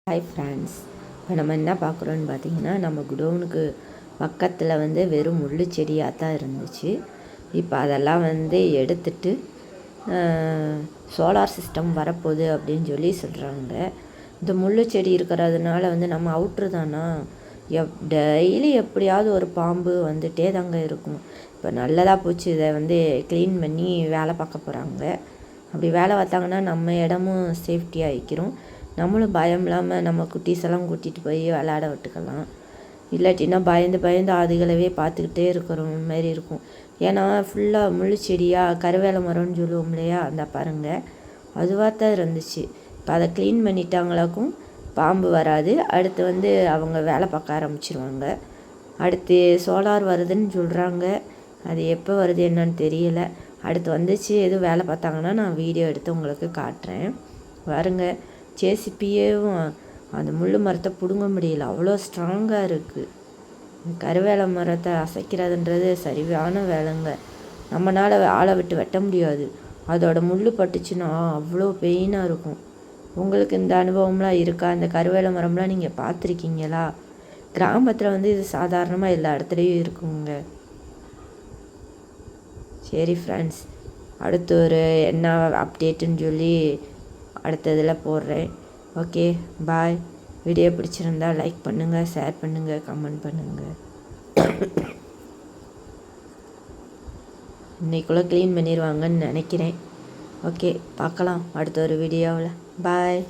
Hi friends, இப்போ நம்ம என்ன பார்க்குறோன்னு பார்த்தீங்கன்னா, நம்ம குடோனுக்கு பக்கத்தில் வெறும் முள்ளு செடியாக தான் இருந்துச்சு. இப்போ அதெல்லாம் எடுத்துட்டு சோலார் சிஸ்டம் வரப்போகுது அப்படின்னு சொல்கிறாங்க. இந்த முள்ளு செடி இருக்கிறதுனால நம்ம அவுட்ரு தானா, டெய்லி எப்படியாவது ஒரு பாம்பு வந்துகிட்டே தாங்க இருக்கும். இப்போ நல்லதாக போச்சு, இதை க்ளீன் பண்ணி வேலை பார்க்க போகிறாங்க. அப்படி வேலை பார்த்தாங்கன்னா நம்ம இடமும் சேஃப்டியாக ஆகிக்கிறோம். நம்மளும் பயம் இல்லாமல் நம்ம குட்டீஸ் எல்லாம் கூட்டிகிட்டு போய் விளையாட விட்டுக்கலாம். இல்லாட்டின்னா பயந்து அதுகளவே பார்த்துக்கிட்டே இருக்கிறோம் மாதிரி இருக்கும். ஏன்னா ஃபுல்லாக முள்ளு செடியாக கருவேல மரம்னு சொல்லுவோம் இல்லையா, அந்த பாருங்கள் அதுவாக தான் இருந்துச்சு. இப்போ அதை க்ளீன் பண்ணிட்டாங்களாக்கும் பாம்பு வராது. அடுத்து அவங்க வேலை பார்க்க ஆரம்பிச்சிருவாங்க. அடுத்து சோலார் வருதுன்னு சொல்கிறாங்க. அது எப்போ வருது என்னன்னு தெரியல. அடுத்து வந்துச்சு எதுவும் வேலை பார்த்தாங்கன்னா நான் வீடியோ எடுத்து உங்களுக்கு காட்டுறேன். பாருங்க, ஜேசிபியேவும் அந்த முள் மரத்தை பிடுங்க முடியல, அவ்வளோ ஸ்ட்ராங்காக இருக்குது. கருவேல மரத்தை அசைக்கிறதுன்றது சரியான வேலைங்க. நம்மளால் ஆளை விட்டு வெட்ட முடியாது. அதோட முள் பட்டுச்சுன்னா அவ்வளோ பெயினாக இருக்கும். உங்களுக்கு இந்த அனுபவம்லாம் இருக்கா? இந்த கருவேல மரம்லாம் நீங்கள் பார்த்துருக்கீங்களா? கிராமத்தில் இது சாதாரணமாக எல்லா இடத்துலையும் இருக்குங்க. சரி ஃப்ரெண்ட்ஸ், அடுத்து ஒரு என்ன அப்டேட்டுன்னு சொல்லி அடுத்ததில் போடுறேன். ஓகே, பாய். வீடியோ பிடிச்சிருந்தா லைக் பண்ணுங்கள், ஷேர் பண்ணுங்கள், கமெண்ட் பண்ணுங்கள். இன்றைக்குள்ளே க்ளீன் பண்ணிடுவாங்கன்னு நினைக்கிறேன். ஓகே, பார்க்கலாம் அடுத்த ஒரு வீடியோவில். பாய்.